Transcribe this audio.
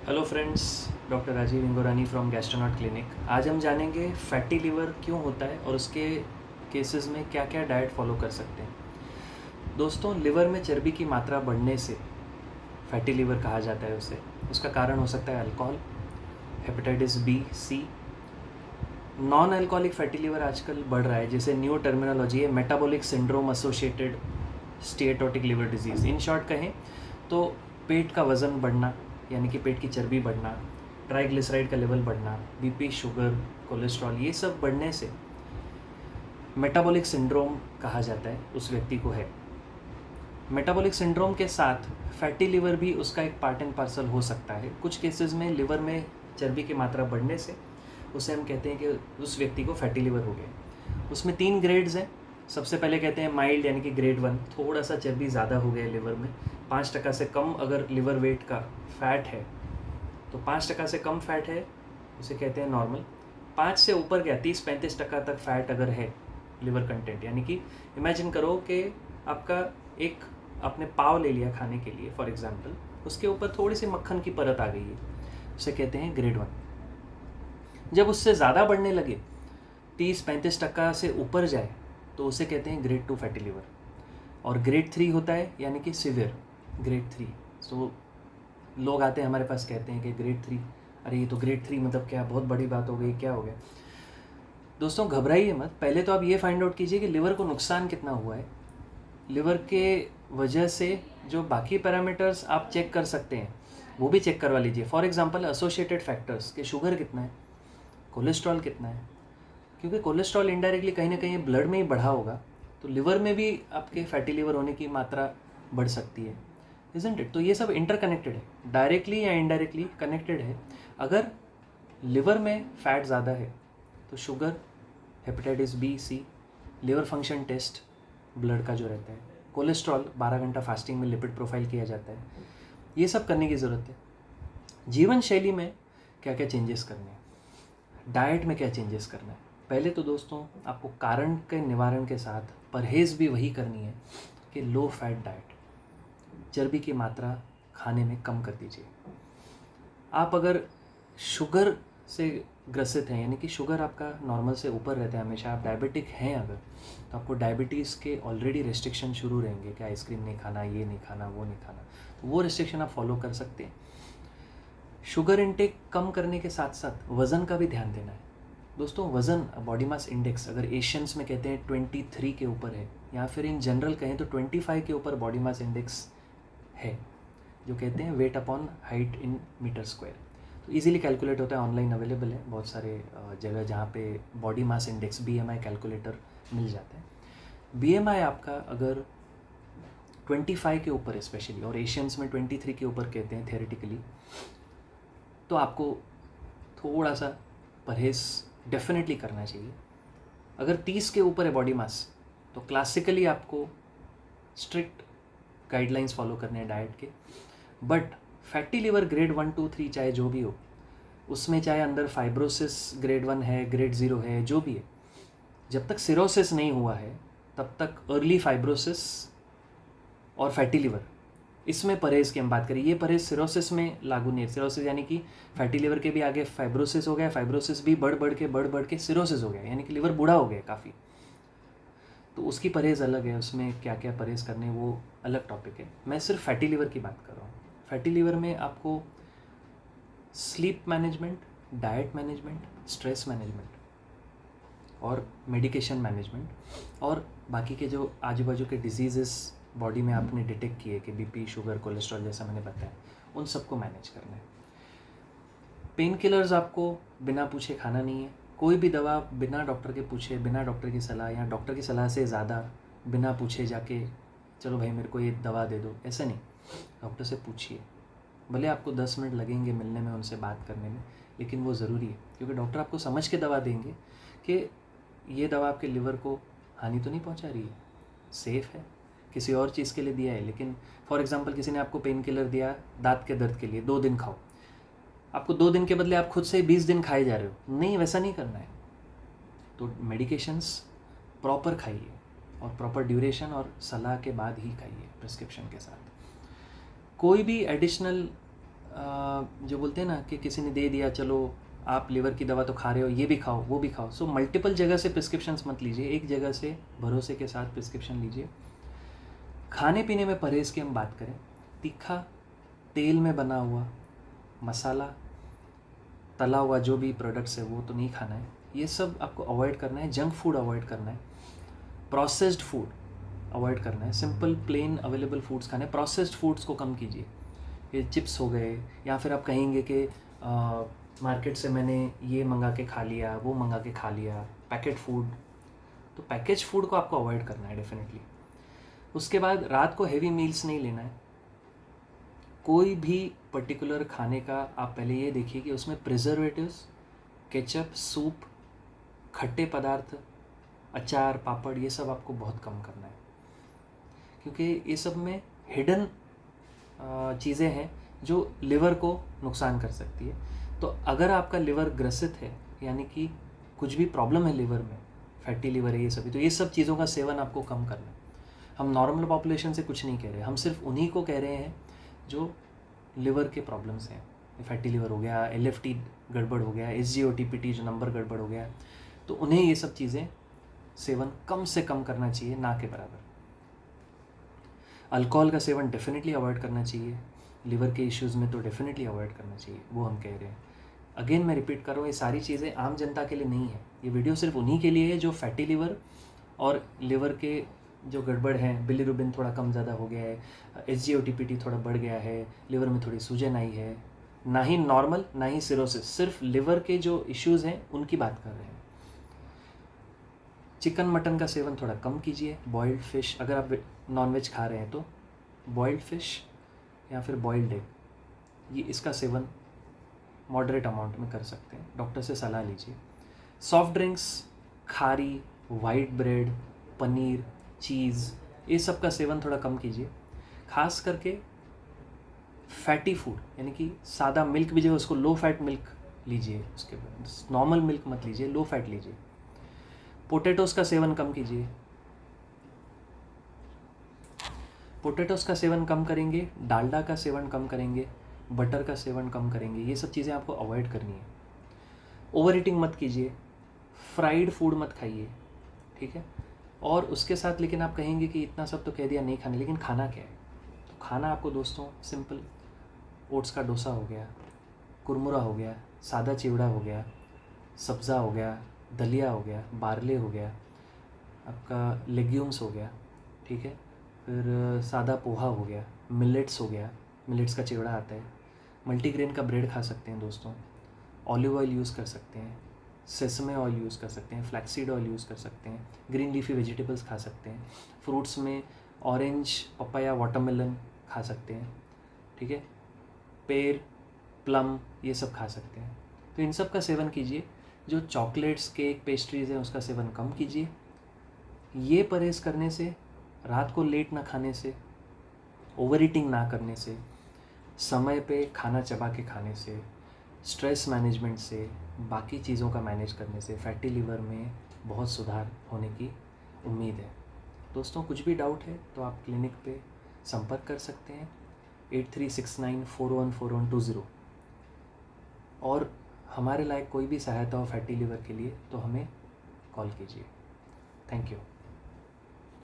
Hello friends, doctor Rajiv Ingorani from gastronaut clinic. आज हम जानेंगे फैटी लिवर क्यों होता है और उसके केसेस में क्या क्या डाइट फॉलो कर सकते हैं। दोस्तों, लिवर में चर्बी की मात्रा बढ़ने से फैटी लिवर कहा जाता है उसे। उसका कारण हो सकता है alcohol, hepatitis B, C. Non alcoholic fatty liver आजकल बढ़ रहा है, जिसे न्यू टर्मिनोलॉजी है metabolic syndrome associated steatotic liver disease. In short कहें तो पेट का वज़न बढ़ना, यानी कि पेट की चर्बी बढ़ना, ट्राइग्लिसराइड का लेवल बढ़ना, बीपी, शुगर, कोलेस्ट्रॉल, ये सब बढ़ने से मेटाबॉलिक सिंड्रोम कहा जाता है, उस व्यक्ति को है। मेटाबॉलिक सिंड्रोम के साथ फैटी लिवर भी उसका एक पार्ट एंड पार्सल हो सकता है। कुछ केसेस में लिवर में चर्बी की मात्रा बढ़ने से उसे हम कहते हैं कि उस व्यक्ति को फैटी लिवर हो गया। उसमें 3 ग्रेड्स हैं। सबसे पहले कहते हैं माइल्ड, यानी कि ग्रेड 1, थोड़ा सा चर्बी ज़्यादा हो गया लिवर में, 5% से कम अगर लिवर वेट का फैट है तो 5% से कम फैट है उसे कहते हैं नॉर्मल। 5 से ऊपर गया, 30-35% तक फैट अगर है लिवर कंटेंट, यानी कि इमेजिन करो कि आपका एक आपने पाव ले लिया खाने के लिए फॉर एग्जांपल, उसके ऊपर थोड़ी सी मक्खन की परत आ गई है, उसे कहते हैं ग्रेड 1। जब उससे ज़्यादा बढ़ने लगे, 30-35% से ऊपर जाए, तो उसे कहते हैं ग्रेड 2 फैटी लिवर। और ग्रेड 3 होता है, यानी कि सिवियर ग्रेड 3। तो लोग आते हैं हमारे पास, कहते हैं कि ग्रेड 3, अरे ये तो ग्रेड 3 मतलब क्या, बहुत बड़ी बात हो गई, क्या हो गया। दोस्तों, घबराइए मत। पहले तो आप ये फाइंड आउट कीजिए कि लिवर को नुकसान कितना हुआ है। लिवर के वजह से जो बाकी पैरामीटर्स आप चेक कर सकते हैं वो भी चेक करवा लीजिए। फॉर एग्जांपल एसोसिएटेड फैक्टर्स के शुगर कितना है, कोलेस्ट्रॉल कितना है, क्योंकि कोलेस्ट्रॉल इनडायरेक्टली कहीं ना कहीं ब्लड में ही बढ़ा होगा, तो लिवर में भी आपके फैटी लिवर होने की मात्रा बढ़ सकती है, इजंट इट। तो ये सब इंटरकनेक्टेड है, डायरेक्टली या इनडायरेक्टली कनेक्टेड है। अगर लिवर में फैट ज़्यादा है तो शुगर, हेपेटाइटिस बी, सी, लिवर फंक्शन टेस्ट ब्लड का जो रहता है, कोलेस्ट्रॉल, 12 घंटा फास्टिंग में लिपिड प्रोफाइल किया जाता है, ये सब करने की ज़रूरत है। जीवन शैली में क्या क्या चेंजेस करने हैं, डाइट में क्या चेंजेस करना है। पहले तो दोस्तों, आपको कारण के निवारण के साथ परहेज़ भी वही करनी है कि लो फैट डाइट, चर्बी की मात्रा खाने में कम कर दीजिए। आप अगर शुगर से ग्रसित हैं, यानी कि शुगर आपका नॉर्मल से ऊपर रहता है हमेशा, आप डायबिटिक हैं अगर, तो आपको डायबिटीज़ के ऑलरेडी रेस्ट्रिक्शन शुरू रहेंगे कि आइसक्रीम नहीं खाना, ये नहीं खाना, वो नहीं खाना, तो वो रेस्ट्रिक्शन आप फॉलो कर सकते हैं। शुगर इनटेक कम करने के साथ साथ वज़न का भी ध्यान देना है। दोस्तों, वज़न, बॉडी मास इंडेक्स, अगर एशियंस में कहते हैं 23 के ऊपर है, या फिर इन जनरल कहें तो 25 के ऊपर बॉडी मास इंडेक्स है, जो कहते हैं weight upon height in metre square. तो इजीली कैलकुलेट होता है, ऑनलाइन अवेलेबल है बहुत सारे जगह जहाँ पे body mass index BMI calculator मिल जाता है। BMI आपका अगर 25 के ऊपर है स्पेशली, और एशियंस में 23 के ऊपर कहते हैं थियोरेटिकली, तो आपको थोड़ा सा परहेज़ डेफिनेटली करना चाहिए। अगर 30 के ऊपर है बॉडी मास, तो क्लासिकली आपको स्ट्रिक्ट गाइडलाइंस फॉलो करने हैं डाइट के। बट फैटी लिवर ग्रेड 1, 2, 3 चाहे जो भी हो, उसमें चाहे अंदर फाइब्रोसिस ग्रेड 1 है, ग्रेड 0 है, जो भी है, जब तक सिरोसिस नहीं हुआ है तब तक अर्ली फाइब्रोसिस और फैटी लिवर, इसमें परहेज़ की हम बात करें। ये परहेज़ सिरोसिस में लागू नहीं है। सिरोसिस यानी कि फैटी लिवर के भी आगे फाइब्रोसिस हो गया, फाइब्रोसिस भी बढ़ बढ़ के सिरोसिस हो गया, यानी कि लिवर बूढ़ा हो गया काफ़ी, तो उसकी परहेज़ अलग है। उसमें क्या क्या परहेज़ करने, वो अलग टॉपिक है। मैं सिर्फ फैटी लिवर की बात कर रहा हूँ। फैटी लिवर में आपको sleep management, diet management, stress management और मेडिकेशन मैनेजमेंट, और बाकी के जो आजू बाजू के डिजीज़ेस बॉडी में आपने डिटेक्ट किए कि बीपी, शुगर, कोलेस्ट्रॉल, जैसा मैंने बताया, उन सबको मैनेज करना है। पेन किलर्स आपको बिना पूछे खाना नहीं है। कोई भी दवा बिना डॉक्टर के पूछे, बिना डॉक्टर की सलाह, या डॉक्टर की सलाह से ज़्यादा बिना पूछे जाके चलो भाई मेरे को ये दवा दे दो, ऐसा नहीं। डॉक्टर से पूछिए, भले आपको 10 मिनट लगेंगे मिलने में, उनसे बात करने में, लेकिन वो ज़रूरी है, क्योंकि डॉक्टर आपको समझ के दवा देंगे कि ये दवा आपके लिवर को हानि तो नहीं पहुंचा रही है, सेफ़ है, किसी और चीज़ के लिए दिया है। लेकिन फॉर एग्जांपल किसी ने आपको पेन किलर दिया दांत के दर्द के लिए, 2 दिन खाओ, आपको 2 दिन के बदले आप खुद से 20 दिन खाए जा रहे हो, नहीं, वैसा नहीं करना है। तो मेडिकेशंस प्रॉपर खाइए, और प्रॉपर ड्यूरेशन और सलाह के बाद ही खाइए, प्रिस्क्रिप्शन के साथ। कोई भी एडिशनल जो बोलते हैं ना कि किसी ने दे दिया, चलो आप लिवर की दवा तो खा रहे हो, ये भी खाओ वो भी खाओ। सो मल्टीपल जगह से प्रिस्क्रिप्शंस मत लीजिए, एक जगह से भरोसे के साथ प्रिस्क्रिप्शन लीजिए। खाने पीने में परहेज़ की हम बात करें, तीखा, तेल में बना हुआ, मसाला, तला हुआ जो भी प्रोडक्ट्स है वो तो नहीं खाना है, ये सब आपको अवॉइड करना है। जंक फूड अवॉइड करना है, प्रोसेस्ड फूड अवॉइड करना है, सिंपल प्लेन अवेलेबल फूड्स खाने। प्रोसेस्ड फूड्स को कम कीजिए, ये चिप्स हो गए, या फिर आप कहेंगे कि मार्केट से मैंने ये मंगा के खा लिया, वो मंगा के खा लिया, पैकेट फूड। तो पैकेज फूड को आपको अवॉइड करना है डेफिनेटली। उसके बाद रात को हेवी मील्स नहीं लेना है। कोई भी पर्टिकुलर खाने का आप पहले ये देखिए कि उसमें प्रिजर्वेटिव्स, केचप, सूप, खट्टे पदार्थ, अचार, पापड़, ये सब आपको बहुत कम करना है, क्योंकि ये सब में हिडन चीज़ें हैं जो लिवर को नुकसान कर सकती है। तो अगर आपका लिवर ग्रसित है, यानी कि कुछ भी प्रॉब्लम है लिवर में, फैटी लिवर है, ये सभी, तो ये सब चीज़ों का सेवन आपको कम करना है। हम नॉर्मल पॉपुलेशन से कुछ नहीं कह रहे, हम सिर्फ उन्हीं को कह रहे हैं जो लिवर के प्रॉब्लम्स हैं। फैटी लिवर हो गया, LFT गड़बड़ हो गया, SGOT-PT जो नंबर गड़बड़ हो गया, तो उन्हें ये सब चीज़ें सेवन कम से कम करना चाहिए, ना के बराबर। अल्कोहल का सेवन डेफिनेटली अवॉइड करना चाहिए, लिवर के इश्यूज़ में तो डेफिनेटली अवॉइड करना चाहिए, वो हम कह रहे हैं। अगेन मैं रिपीट कर रहा हूँ, ये सारी चीज़ें आम जनता के लिए नहीं है, ये वीडियो सिर्फ उन्हीं के लिए है जो फैटी लिवर और लिवर के जो गड़बड़ है, बिलीरुबिन थोड़ा कम ज़्यादा हो गया है, SGOT-PT थोड़ा बढ़ गया है, लिवर में थोड़ी सूजन आई है, ना ही नॉर्मल ना ही सिरोसिस, सिर्फ लिवर के जो इश्यूज़ हैं उनकी बात कर रहे हैं। चिकन मटन का सेवन थोड़ा कम कीजिए। बॉइल्ड फिश, अगर आप नॉनवेज खा रहे हैं तो बॉइल्ड फिश या फिर बॉइल्ड एग, ये इसका सेवन मॉडरेट अमाउंट में कर सकते हैं, डॉक्टर से सलाह लीजिए। सॉफ्ट ड्रिंक्स, खारी, वाइट ब्रेड, पनीर, चीज़, ये सब का सेवन थोड़ा कम कीजिए। खास करके फैटी फूड, यानी कि सादा मिल्क भी जो है उसको लो फैट मिल्क लीजिए, उसके बाद नॉर्मल मिल्क मत लीजिए, लो फैट लीजिए। पोटैटोज़ का सेवन कम कीजिए, पोटैटोज़ का सेवन कम करेंगे, डालडा का सेवन कम करेंगे, बटर का सेवन कम करेंगे, ये सब चीज़ें आपको अवॉइड करनी है। ओवर ईटिंग मत कीजिए, फ्राइड फूड मत खाइए, ठीक है। और उसके साथ लेकिन आप कहेंगे कि इतना सब तो कह दिया नहीं खाने, लेकिन खाना क्या है? तो खाना आपको दोस्तों सिंपल ओट्स का डोसा हो गया, कुरमुरा हो गया, सादा चिवड़ा हो गया, सब्ज़ा हो गया, दलिया हो गया, बारले हो गया, आपका लेग्यूम्स हो गया, ठीक है, फिर सादा पोहा हो गया, मिलेट्स हो गया, मिलेट्स का चिवड़ा आता है, मल्टीग्रेन का ब्रेड खा सकते हैं दोस्तों, ऑलिव ऑयल यूज़ कर सकते हैं, सेसमे ऑयल यूज़ कर सकते हैं, फ्लैक्सीड ऑयल यूज़ कर सकते हैं, ग्रीन लीफी वेजिटेबल्स खा सकते हैं, फ्रूट्स में ऑरेंज, पपाया, वाटरमेलन खा सकते हैं, ठीक है, पेर, प्लम, ये सब खा सकते हैं। तो इन सब का सेवन कीजिए। जो चॉकलेट्स, केक, पेस्ट्रीज़ हैं उसका सेवन कम कीजिए। ये परहेज़ करने से, रात को लेट ना खाने से, ओवर ईटिंग ना करने से, समय पे खाना चबा के खाने से, स्ट्रेस मैनेजमेंट से, बाकी चीज़ों का मैनेज करने से फैटी लिवर में बहुत सुधार होने की उम्मीद है। दोस्तों कुछ भी डाउट है तो आप क्लिनिक पे संपर्क कर सकते हैं 8369414120, और हमारे लायक कोई भी सहायता हो फैटी लिवर के लिए तो हमें कॉल कीजिए। Thank you.